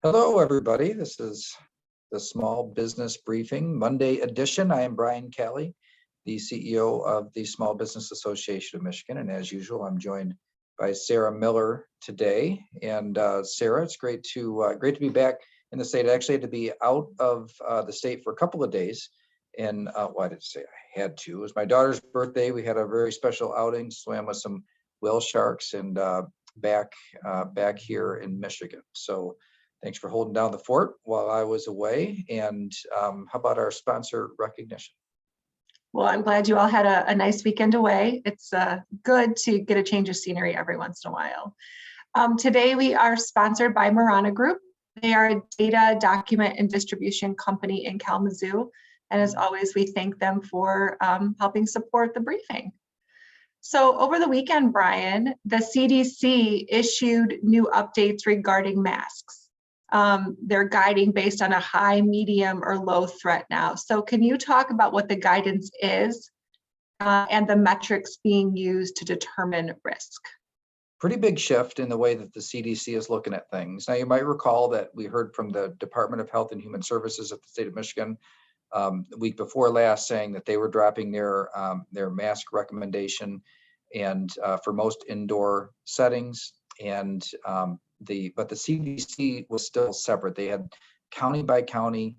Hello, everybody. This is the Small Business Briefing Monday edition. I am Brian Calley, the CEO of the Small Business Association of Michigan. And as usual, I'm joined by Sarah Miller today. And Sarah, it's great to be back in the state. I actually had to be out of the state for a couple of days. And well, I didn't say I had to. It was my daughter's birthday. We had a very special outing, swam with some whale sharks, and back here in Michigan. So thanks for holding down the fort while I was away. And how about our sponsor recognition? Well, I'm glad you all had a nice weekend away. It's good to get a change of scenery every once in a while. Today we are sponsored by Marana Group. They are a data, document, and distribution company in Kalamazoo. And as always, we thank them for helping support the briefing. So over the weekend, Brian, the CDC issued new updates regarding masks. They're guiding based on a high, medium, or low threat now. So can you talk about what the guidance is and the metrics being used to determine risk? Pretty big shift in the way that the CDC is looking at things. Now, you might recall that we heard from the Department of Health and Human Services of the state of Michigan the week before last, saying that they were dropping their mask recommendation and for most indoor settings, and but the CDC was still separate. They had county by county,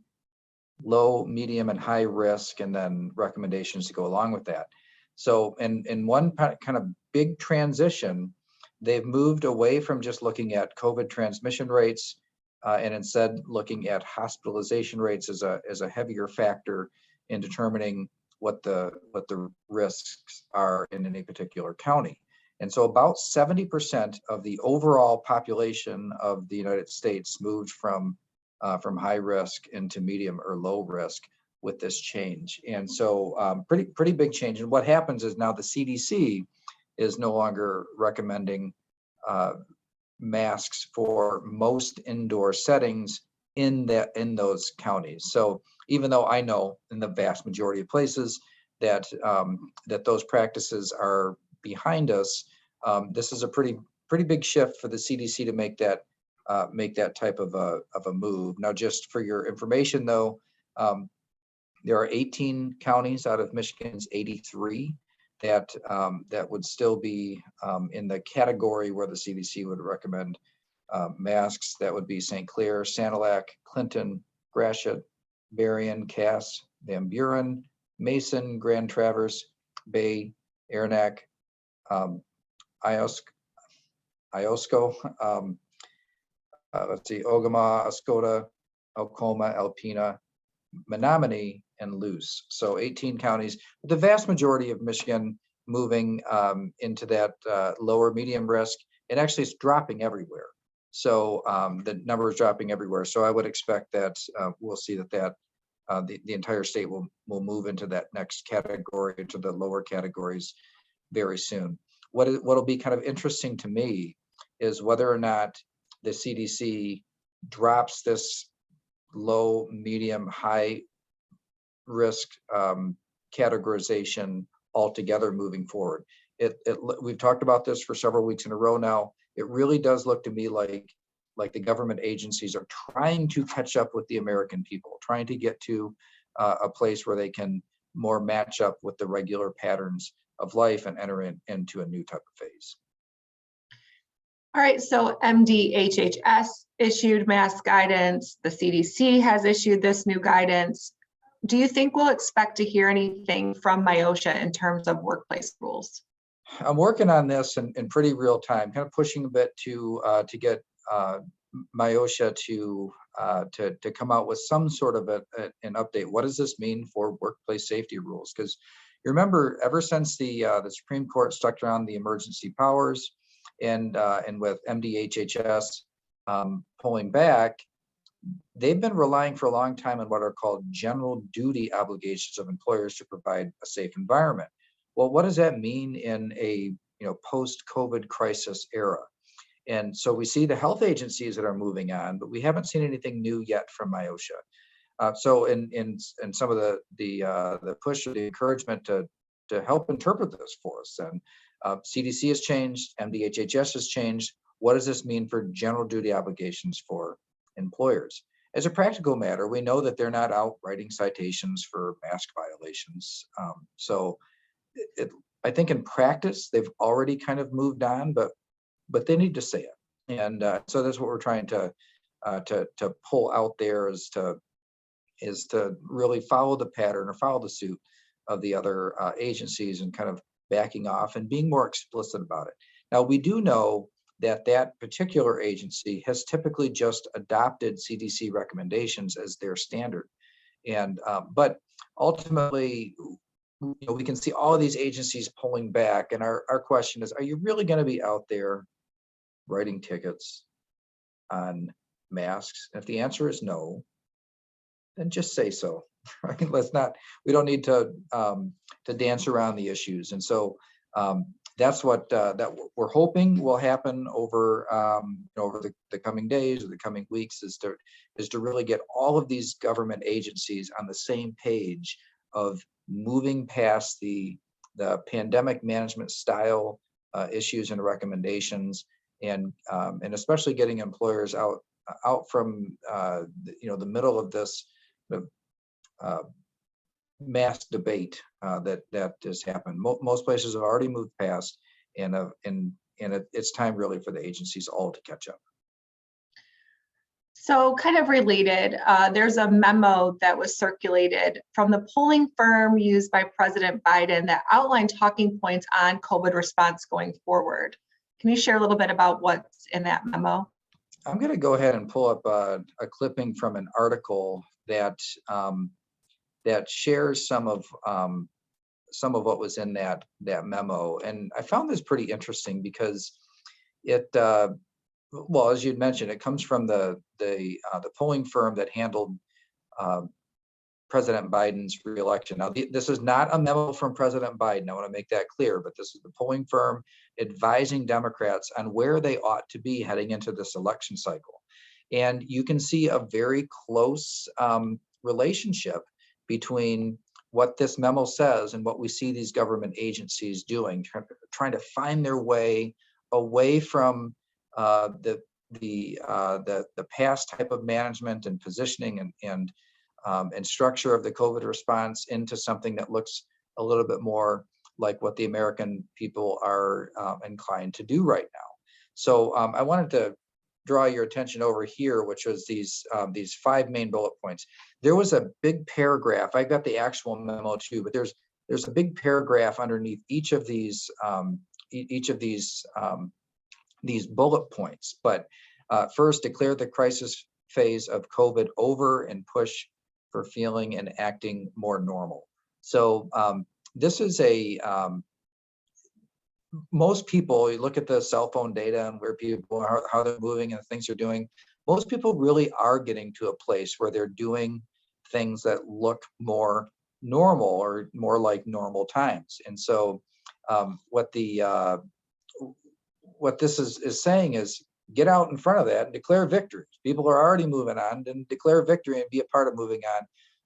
low, medium, and high risk, and then recommendations to go along with that. So in one kind of big transition, they've moved away from just looking at COVID transmission rates and instead looking at hospitalization rates as a heavier factor in determining what the risks are in any particular county. And so about 70% of the overall population of the United States moved from high risk into medium or low risk with this change. And so pretty big change. And what happens is now the CDC is no longer recommending masks for most indoor settings in those counties. So even though I know in the vast majority of places that those practices are behind us, this is a pretty big shift for the CDC to make that type of a move. Now, just for your information, though, there are 18 counties out of Michigan's 83 that would still be in the category where the CDC would recommend masks. That would be St. Clair, Sanilac, Clinton, Gratiot, Berrien, Cass, Van Buren, Mason, Grand Traverse, Bay, Aranac, Iosco, let's see, Ogama, Oscoda, Alcoma, Alpena, Menominee, and Luce. So 18 counties, the vast majority of Michigan moving into that lower medium risk. It actually is dropping everywhere. So the number is dropping everywhere. So I would expect that we'll see that the entire state will move into that next category, into the lower categories very soon. What'll be kind of interesting to me is whether or not the CDC drops this low, medium, high risk categorization altogether moving forward. We've talked about this for several weeks in a row now. It really does look to me like the government agencies are trying to catch up with the American people, trying to get to a place where they can more match up with the regular patterns of life and enter into a new type of phase. All right, so MDHHS issued mask guidance. The CDC has issued this new guidance. Do you think we'll expect to hear anything from MIOSHA in terms of workplace rules? I'm working on this in pretty real time, kind of pushing a bit to get MIOSHA to come out with some sort of an update. What does this mean for workplace safety rules? Because you remember, ever since the Supreme Court stuck around the emergency powers, and with MDHHS pulling back, they've been relying for a long time on what are called general duty obligations of employers to provide a safe environment. Well, what does that mean in a post-COVID crisis era? And so we see the health agencies that are moving on, but we haven't seen anything new yet from MIOSHA. So in some of the push or the encouragement to help interpret this for us, and CDC has changed, MDHHS has changed. What does this mean for general duty obligations for employers. As a practical matter, we know that they're not out writing citations for mask violations. So I think in practice, they've already kind of moved on, but they need to say it. And so that's what we're trying to pull out there, is to really follow the pattern or follow the suit of the other agencies, and kind of backing off and being more explicit about it. Now, we do know that that particular agency has typically just adopted CDC recommendations as their standard. And but ultimately, we can see all of these agencies pulling back. And our question is, are you really going to be out there writing tickets on masks? And if the answer is no, then just say so. Right? We don't need to dance around the issues. And so that's what that we're hoping will happen over over the coming days or the coming weeks, is to really get all of these government agencies on the same page of moving past the pandemic management style issues and recommendations, and especially getting employers out from the middle of this mask debate that has happened. Most places have already moved past, and it's time really for the agencies all to catch up. So kind of related, there's a memo that was circulated from the polling firm used by President Biden that outlined talking points on COVID response going forward. Can you share a little bit about what's in that memo? I'm going to go ahead and pull up a clipping from an article that shares some of what was in that memo, and I found this pretty interesting because it, well, as you'd mentioned, it comes from the polling firm that handled President Biden's reelection. Now, this is not a memo from President Biden. I want to make that clear, but this is the polling firm advising Democrats on where they ought to be heading into this election cycle. And you can see a very close relationship between what this memo says and what we see these government agencies doing, trying to find their way away from the past type of management and positioning and structure of the COVID response into something that looks a little bit more like what the American people are inclined to do right now. So I wanted to draw your attention over here, which was these 5 main bullet points. There was a big paragraph. I got the actual memo too, but there's a big paragraph underneath each of these bullet points. But first, declare the crisis phase of COVID over and push for feeling and acting more normal. So this is most people, you look at the cell phone data and where people are, how they're moving and the things they're doing, most people really are getting to a place where they're doing things that look more normal or more like normal times. And so what this is saying is, get out in front of that and declare victory. People are already moving on, and declare victory and be a part of moving on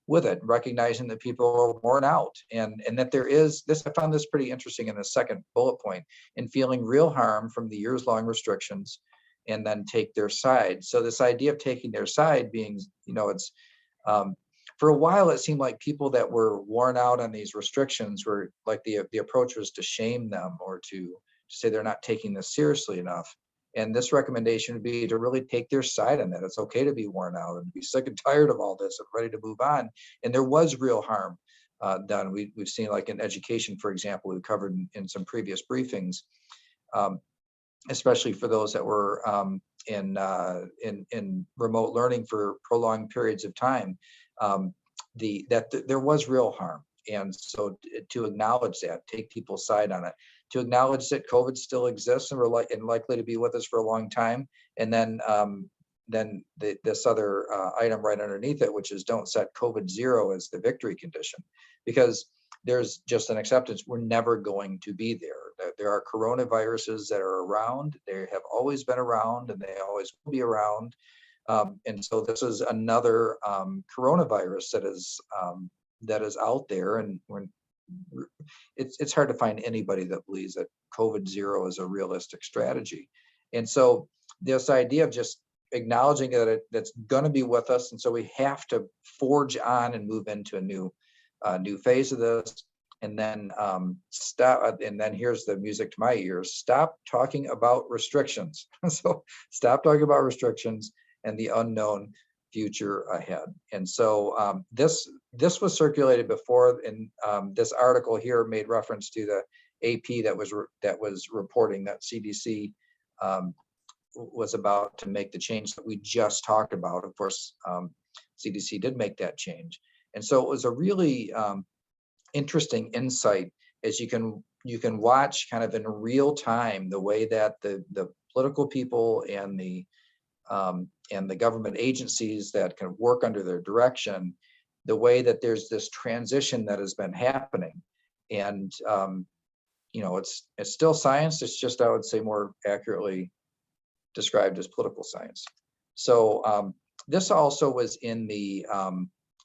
with it, recognizing that people are worn out, and that there is this. I found this pretty interesting in the second bullet point, in feeling real harm from the years-long restrictions, and then take their side. So this idea of taking their side being, it's for a while it seemed like people that were worn out on these restrictions were like the approach was to shame them or to say they're not taking this seriously enough. And this recommendation would be to really take their side on that. It's okay to be worn out and be sick and tired of all this and ready to move on. And there was real harm done. We've seen, like in education, for example, we've covered in some previous briefings, especially for those that were in remote learning for prolonged periods of time, there was real harm. And so to acknowledge that, take people's side on it, to acknowledge that COVID still exists and likely to be with us for a long time. And then this other item right underneath it, which is don't set COVID zero as the victory condition, because there's just an acceptance we're never going to be there. There are coronaviruses that are around. They have always been around, and they always will be around. And so this is another coronavirus that is out there, and it's hard to find anybody that believes that COVID zero is a realistic strategy. And so this idea of just acknowledging that that's going to be with us, and so we have to forge on and move into a new phase of this. And then stop. And then here's the music to my ears: stop talking about restrictions. So stop talking about restrictions and the unknown future ahead. And so this was circulated before, and this article here made reference to the AP that was reporting that CDC was about to make the change that we just talked about. Of course, CDC did make that change, and so it was a really interesting insight, as you can watch kind of in real time the way that the political people and the government agencies that can work under their direction, the way that there's this transition that has been happening. And it's still science. It's just, I would say, more accurately described as political science. So this also was in the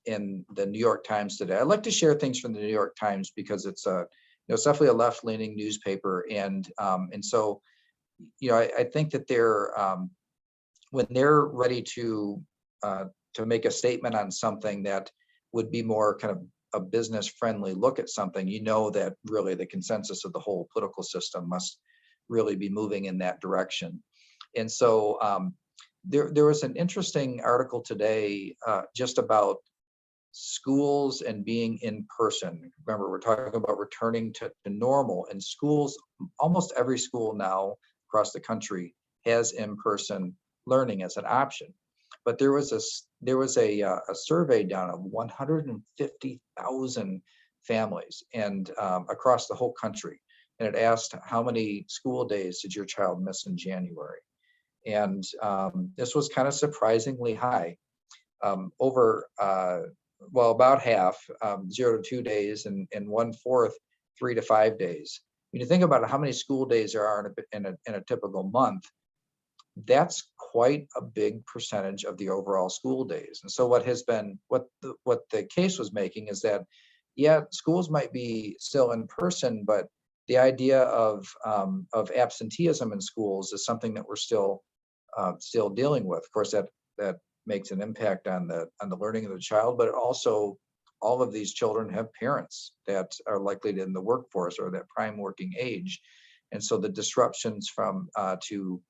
New York Times today. I like to share things from the New York Times because it's it's definitely a left-leaning newspaper, and so I think that they're when they're ready to make a statement on something that would be more kind of a business-friendly look at something, that really the consensus of the whole political system must really be moving in that direction. And so there was an interesting article today just about schools and being in person. Remember, we're talking about returning to normal, and schools, almost every school now across the country has in-person learning as an option. But there was a survey done of 150,000 families and across the whole country, and it asked, how many school days did your child miss in January? And this was kind of surprisingly high, about half, 0 to 2 days, and 1/4, 3 to 5 days. When you think about how many school days there are in a typical month, that's quite a big percentage of the overall school days. And so what the case was making is that, yeah, schools might be still in person, but the idea of absenteeism in schools is something that we're still dealing with. Of course, that makes an impact on the learning of the child, but it also, all of these children have parents that are likely in the workforce or that prime working age, and so the disruptions to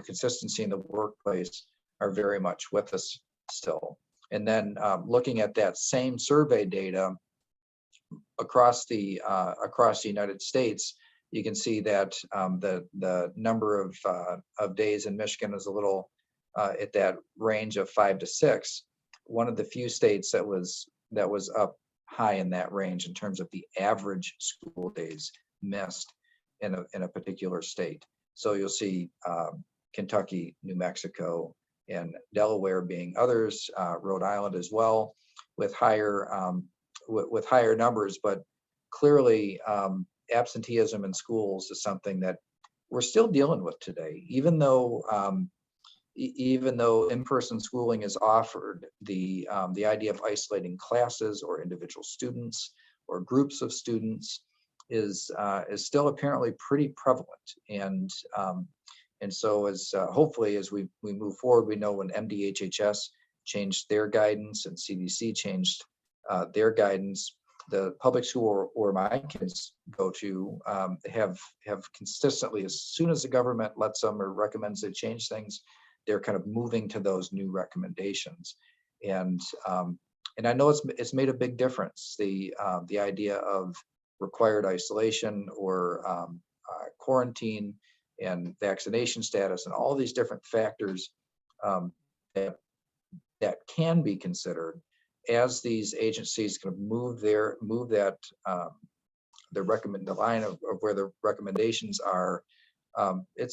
consistency in the workplace are very much with us still. And then looking at that same survey data across the United States, you can see that the number of days in Michigan is a little at that range of 5 to 6. One of the few states that was up high in that range in terms of the average school days missed in a particular state. So you'll see Kentucky, New Mexico, and Delaware being others, Rhode Island as well, with higher numbers. But clearly, absenteeism in schools is something that we're still dealing with today, even though in-person schooling is offered. The idea of isolating classes or individual students or groups of students is still apparently pretty prevalent. And so hopefully as we move forward, we know when MDHHS changed their guidance and CDC changed their guidance, the public school where my kids go to have consistently, as soon as the government lets them or recommends they change things, they're kind of moving to those new recommendations. And I know it's made a big difference. The idea of required isolation or quarantine and vaccination status and all these different factors that can be considered as these agencies kind of move the line of where the recommendations are. It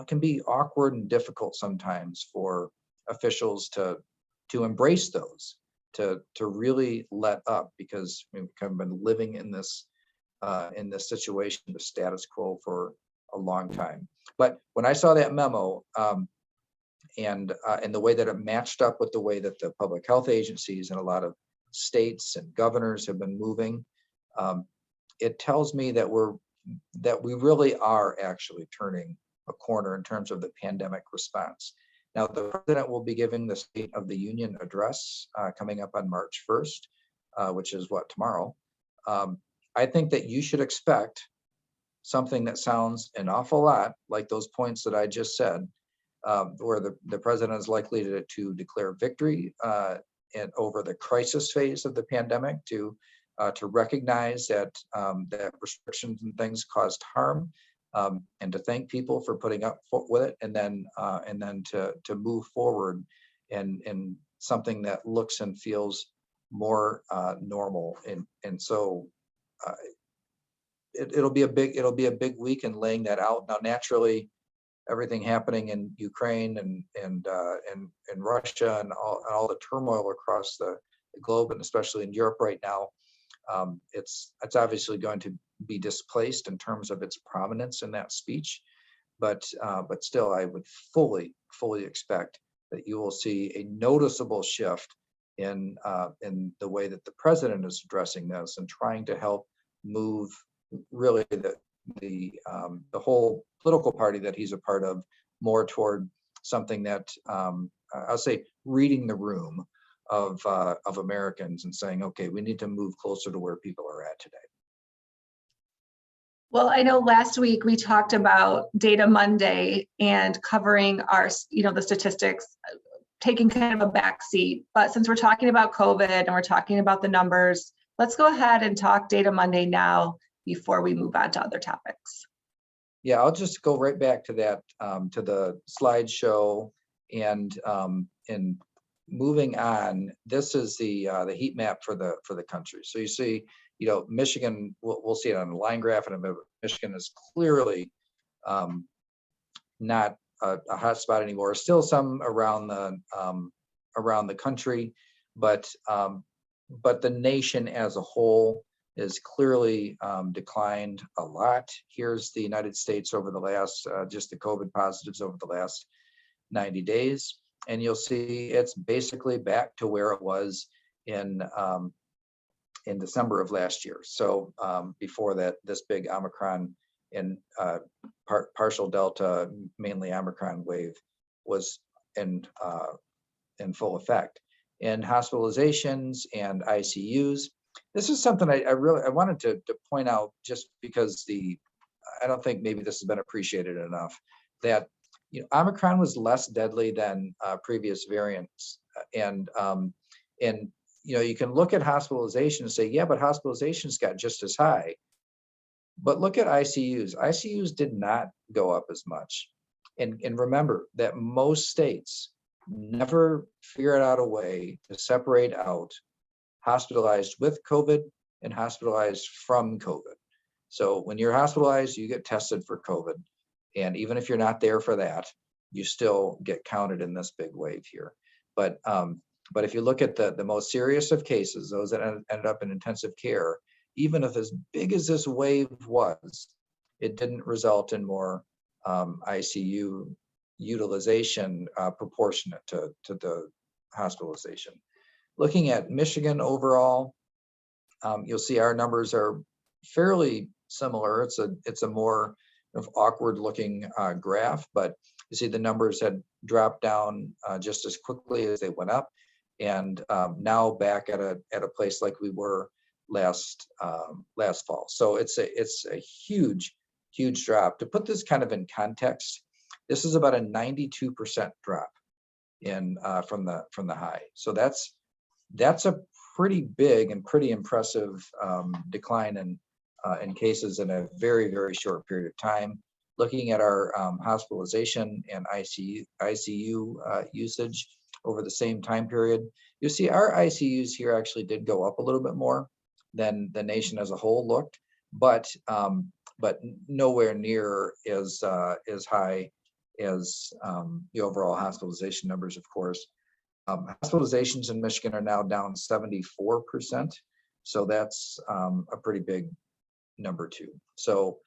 can be awkward and difficult sometimes for officials to embrace those, to really let up, because we've kind of been living in this situation, the status quo, for a long time. But when I saw that memo and the way that it matched up with the way that the public health agencies and a lot of states and governors have been moving, it tells me that we really are actually turning a corner in terms of the pandemic response. Now, the president will be giving the State of the Union address coming up on March 1st, which is what, tomorrow. I think that you should expect something that sounds an awful lot like those points that I just said, where the president is likely to declare victory and over the crisis phase of the pandemic, to recognize that that restrictions and things caused harm, and to thank people for putting up with it, and then to move forward in something that looks and feels more normal. And so it'll be a big week in laying that out. Now, naturally, everything happening in Ukraine and Russia and all the turmoil across the globe, and especially in Europe right now, it's obviously going to be displaced in terms of its prominence in that speech, but still, I would fully expect that you will see a noticeable shift in the way that the president is addressing this and trying to help move really the whole political party that he's a part of more toward something that I'll say reading the room of Americans and saying, okay, we need to move closer to where people are at today. Well, I know last week we talked about Data Monday and covering our, the statistics, taking kind of a backseat. But since we're talking about COVID and we're talking about the numbers, let's go ahead and talk Data Monday now before we move on to other topics. Yeah, I'll just go right back to that, to the slideshow, and moving on. This is the heat map for the country. So you see, Michigan, we'll see it on the line graph in a minute. Michigan is clearly not a hot spot anymore. Still some around the country, but the nation as a whole is clearly declined a lot. Here's the United States over the last, just the COVID positives over the last 90 days. And you'll see it's basically back to where it was in December of last year. So before that, this big Omicron and partial Delta, mainly Omicron wave was in full effect. And hospitalizations and ICUs. This is something I wanted to point out, just because I don't think maybe this has been appreciated enough, that Omicron was less deadly than previous variants, and you can look at hospitalization and say, yeah, but hospitalizations got just as high. But look at ICUs. ICUs did not go up as much, and remember that most states never figured out a way to separate out hospitalized with COVID and hospitalized from COVID. So when you're hospitalized, you get tested for COVID. And even if you're not there for that, you still get counted in this big wave here. But if you look at the most serious of cases, those that ended up in intensive care, even if as big as this wave was, it didn't result in more ICU utilization proportionate to the hospitalization. Looking at Michigan overall, you'll see our numbers are fairly similar. It's a more awkward looking graph, but you see the numbers had dropped down just as quickly as they went up, and now back at a place like we were last fall. So it's a huge drop. To put this kind of in context, this is about a 92% drop in from the high. So that's a pretty big and pretty impressive decline in cases in a very, very short period of time. Looking at our hospitalization and ICU usage over the same time period, you see our ICUs here actually did go up a little bit more than the nation as a whole looked, but nowhere near as high as the overall hospitalization numbers, of course. Hospitalizations in Michigan are now down 74%. So that's a pretty big number too. So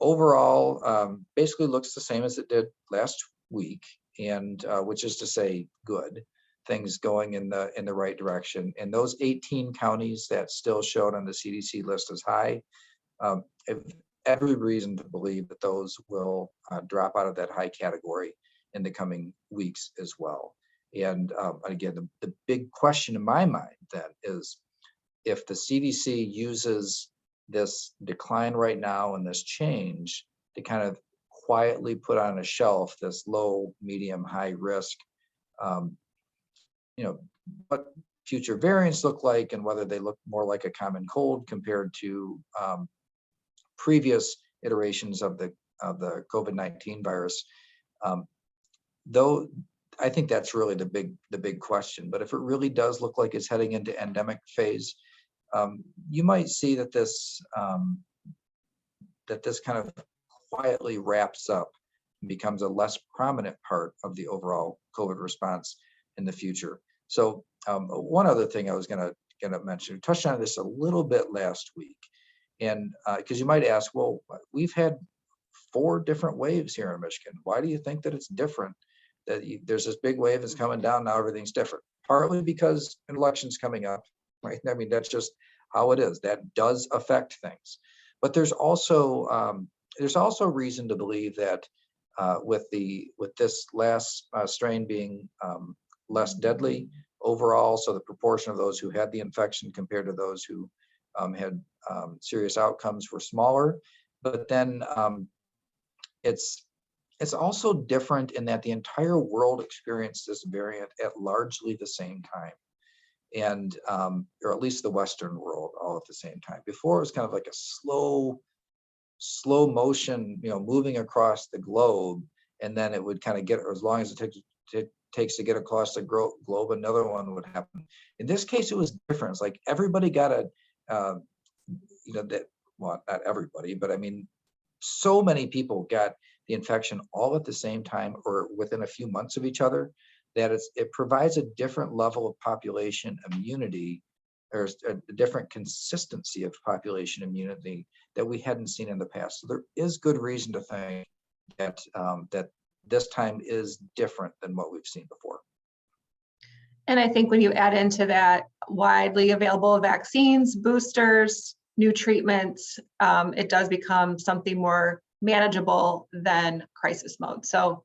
overall, basically looks the same as it did last week, and which is to say good. Things going in the right direction. And those 18 counties that still showed on the CDC list as high, have every reason to believe that those will drop out of that high category in the coming weeks as well. And again, the big question in my mind then is, if the CDC uses this decline right now and this change to kind of quietly put on a shelf this low, medium, high risk, what future variants look like and whether they look more like a common cold compared to previous iterations of the COVID-19 virus, though I think that's really the big question. But if it really does look like it's heading into endemic phase, you might see that this kind of quietly wraps up and becomes a less prominent part of the overall COVID response in the future. So one other thing I was going to mention, we touched on this a little bit last week, and because you might ask, well, we've had 4 different waves here in Michigan. Why do you think that it's different? That there's this big wave that's coming down, now everything's different. Partly because an election's coming up, right? I mean, that's just how it is. That does affect things. But there's also reason to believe that with this last strain being less deadly overall, so the proportion of those who had the infection compared to those who had serious outcomes were smaller. But then it's also different in that the entire world experienced this variant at largely the same time, and or at least the Western world all at the same time. Before, it was kind of like a slow motion, moving across the globe, and then it would kind of get, as long as it takes to get across the globe, another one would happen. In this case, it was different. It's like everybody got well, not everybody, but I mean, so many people got the infection all at the same time or within a few months of each other, that it provides a different level of population immunity. There's a different consistency of population immunity that we hadn't seen in the past. So there is good reason to think that that this time is different than what we've seen before. And I think when you add into that widely available vaccines, boosters, new treatments, it does become something more manageable than crisis mode. So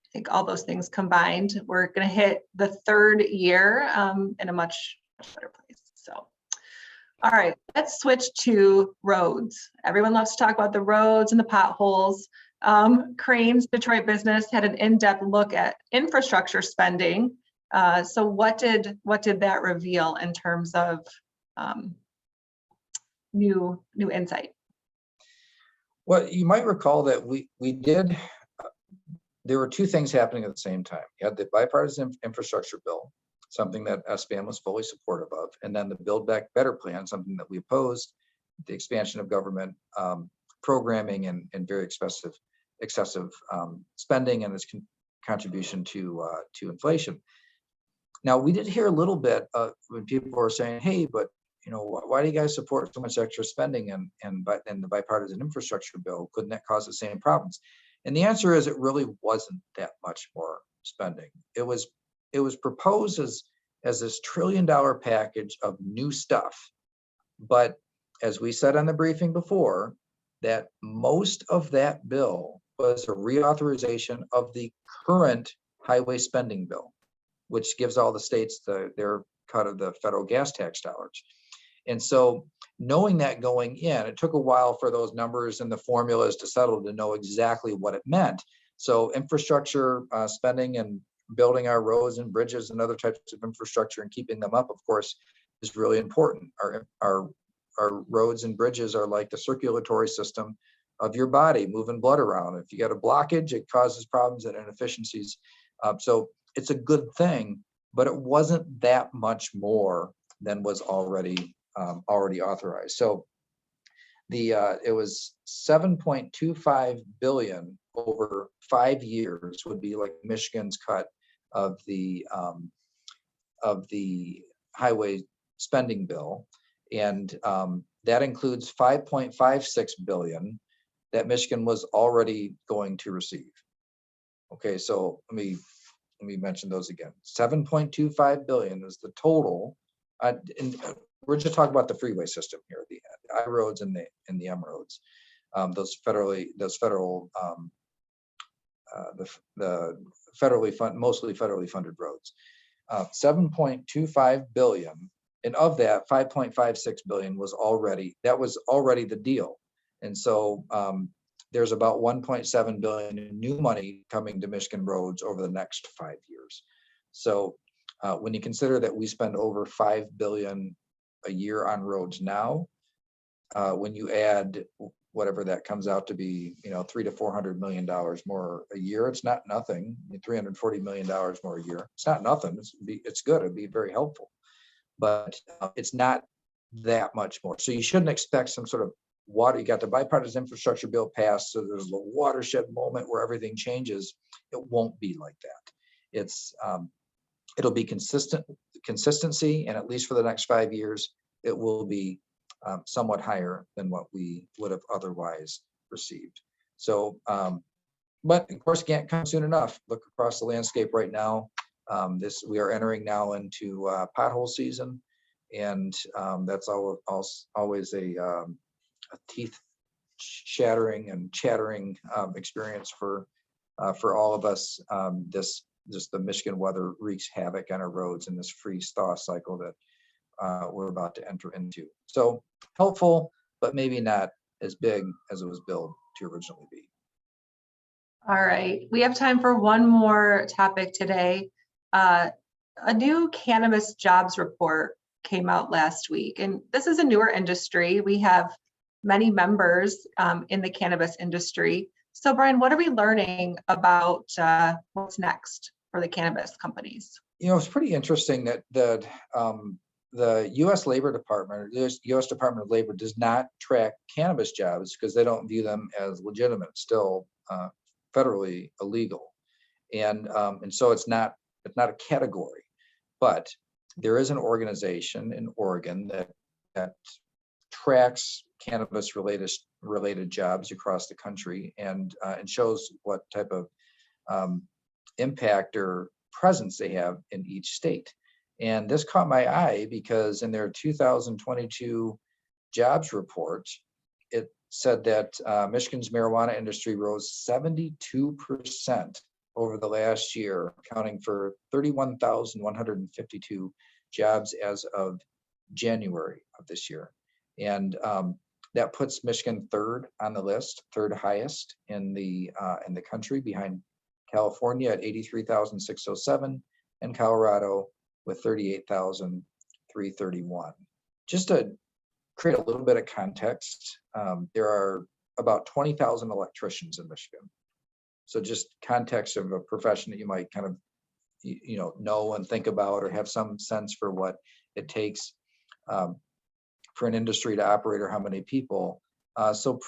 I think all those things combined, we're going to hit the 3rd year in a much better place. So, all right, let's switch to roads. Everyone loves to talk about the roads and the potholes. Crane's Detroit Business had an in-depth look at infrastructure spending. So what did that reveal in terms of new insight? Well, you might recall that we did. There were 2 things happening at the same time. You had the bipartisan infrastructure bill, something that SBAM was fully supportive of, and then the Build Back Better plan, something that we opposed, the expansion of government programming and very excessive spending and its contribution to inflation. Now, we did hear a little bit when people were saying, "Hey, but why do you guys support so much extra spending and the bipartisan infrastructure bill? Couldn't that cause the same problems?" And the answer is, it really wasn't that much more spending. It was proposed as this $1 trillion package of new stuff. But as we said on the briefing before, that most of that bill was a reauthorization of the current highway spending bill, which gives all the states their cut of the federal gas tax dollars. And so, knowing that going in, it took a while for those numbers and the formulas to settle to know exactly what it meant. So infrastructure spending and building our roads and bridges and other types of infrastructure and keeping them up, of course, is really important. Our roads and bridges are like the circulatory system of your body, moving blood around. If you got a blockage, it causes problems and inefficiencies. So it's a good thing, but it wasn't that much more than was already authorized. So it was $7.25 billion over 5 years would be like Michigan's cut of the highway spending bill, and that includes $5.56 billion that Michigan was already going to receive. Okay, so let me mention those again. $7.25 billion is the total. And we're just talking about the freeway system here, the I roads and the M roads, those federal the mostly federally funded roads. 7.25 billion, and of that 5.56 billion was already the deal. And so there's about 1.7 billion in new money coming to Michigan roads over the next 5 years. So when you consider that we spend over 5 billion a year on roads now, when you add whatever that comes out to be, $300 to $400 million more a year, it's not nothing. $340 million more a year, it's not nothing. It's good. It'd be very helpful, but it's not that much more. So you shouldn't expect some sort of water. You got the bipartisan infrastructure bill passed, so there's a watershed moment where everything changes. It won't be like that. It'll be consistency, and at least for the next 5 years, it will be somewhat higher than what we would have otherwise received. So, but of course, it can't come soon enough. Look across the landscape right now. We are entering now into pothole season, and that's always a teeth shattering and chattering experience for all of us. Just the Michigan weather wreaks havoc on our roads in this freeze-thaw cycle that we're about to enter into. So helpful, but maybe not as big as it was billed to originally be. All right, we have time for one more topic today. A new cannabis jobs report came out last week, and this is a newer industry. We have many members in the cannabis industry. So Brian, what are we learning about what's next for the cannabis companies? It's pretty interesting that the U.S. Labor Department, the U.S. Department of Labor, does not track cannabis jobs because they don't view them as legitimate, still federally illegal, and so it's not a category. But there is an organization in Oregon that tracks cannabis related jobs across the country, and shows what type of impact or presence they have in each state. And this caught my eye because in their 2022 jobs report, it said that Michigan's marijuana industry rose 72% over the last year, accounting for 31,152 jobs as of January of this year. And that puts Michigan third on the list, third highest in the country, behind California at 83,607 and Colorado with 38,331. Just to create a little bit of context, there are about 20,000 electricians in Michigan. So just context of a profession that you might kind of know and think about, or have some sense for what it takes for an industry to operate, or how many people. So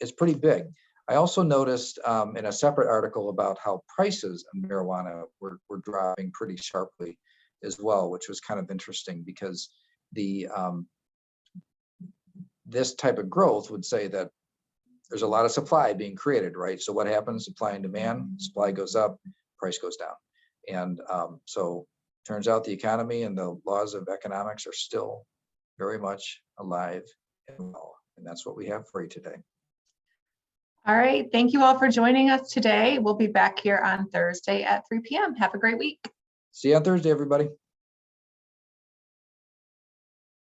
it's pretty big. I also noticed in a separate article about how prices of marijuana were dropping pretty sharply as well, which was kind of interesting, because this type of growth would say that there's a lot of supply being created, right? So what happens? Supply and demand. Supply goes up, price goes down, and so turns out the economy and the laws of economics are still very much alive and well, and that's what we have for you today. All right, thank you all for joining us today. We'll be back here on Thursday at 3 p.m. Have a great week. See you on Thursday, everybody.